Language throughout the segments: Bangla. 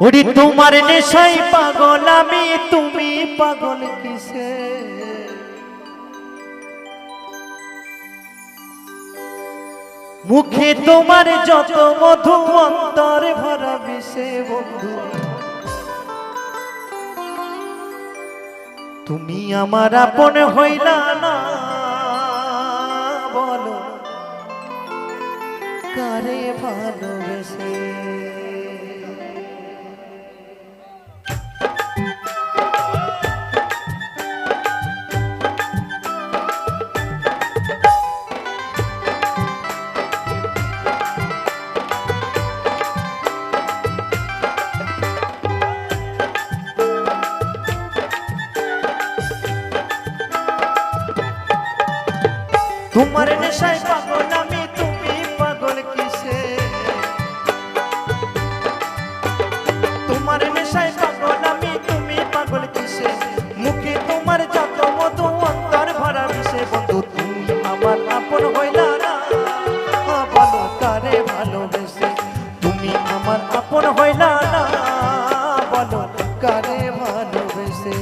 ওরে তোমার নেশায় পাগল আমি, তুমি পাগল কিসে? মুখে তোমার যত মধু, অন্তরে ভরা বিষে বন্ধু। তুমি আমার আপন হইলা না, বলো কারে ভালোবেসে? তোমার নেশায় পাগল আমি, তুমি পাগল কিসে? তোমার নেশায় পাগল আমি, তুমি পাগল কিসে? মুখে তোমার যত মধু, অন্তর ভরা বিষে বন্ধু। তুমি আমার আপন হইলা না, বলো কারে ভালোবেসে? তুমি আমার আপন হইলা না, বলো কারে ভালোবেসে?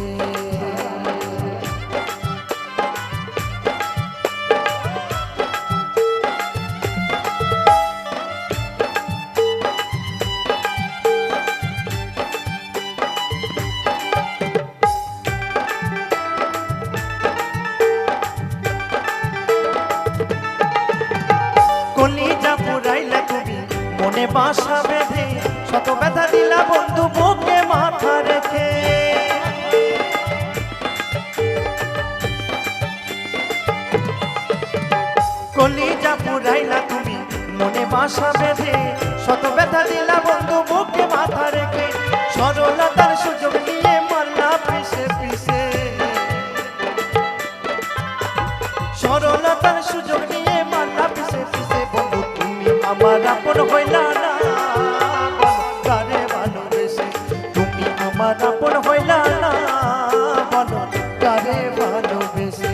কলিজা পুরাইলা তুমি মনে বাসা বেঁধে, শত ব্যথা দিলা বন্ধু বুকে মাথা রেখে। কলিজা পুরাইলা তুমি মনে বাসা বেঁধে, শত ব্যথা দিলা বন্ধু বুকে মাথা রেখে। সরলতার সুযোগ নিয়ে মারলা পিছে পিছে, সরলতার সুযোগ নিয়ে মারলা পিছে পিছে বন্ধু। তুমি আমার আপন হইলা না, বলো কারে ভালোবেসে? তুমি আমার আপন হইলা না, বলো কারে ভালোবেসে?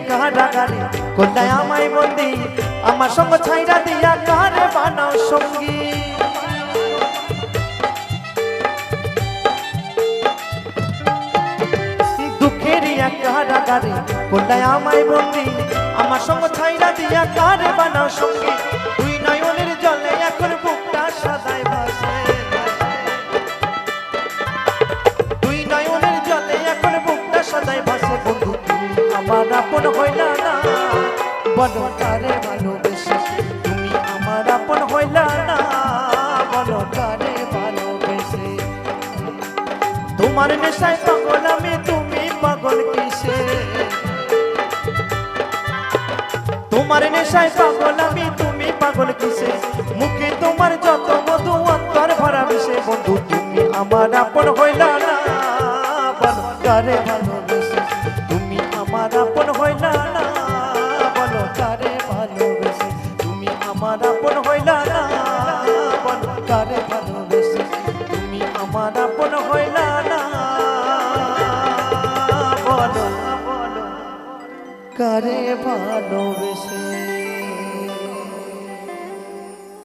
কারাগারে কোথায় আমায় বন্দি, আমার সঙ্গ ছাইরা দিয়া কারে বানাও সঙ্গী। দুঃখেরই এক কারাগারে কোথায় আমায় বন্দি, আমার সঙ্গ ছাইরা দিয়া কারে বানাও সঙ্গী। দুই নয়নের জলে এখন বুকটা সাদায় ভাসে, দুই নয়নের জলে এখন বুকটা সাদায় ভাসে বন্ধু। আমার আপন হইলা না, বলো কারে ভালোবেসে? তুমি আমার আপন হইলা না, বলো কারে ভালোবেসে? তোমার নেশায় পাগল আমি, তুমি পাগল কিসে? তোমার নেশায় পাগল আমি, তুমি পাগল কিসে? মুখে তোমার যত মধু, অন্তর ভরা বিষে বন্ধু। তুমি আমার আপন হইলা না, বলো কারে ভালোবেসে? তুমি আমার আপন হইলা না, বলো কারে ভালোবেসে? তুমি আমার আপন হইলা না, বলো কারে ভালোবেসে? তুমি আমার আপন হইলা না, বলো কারে ভালোবেসে?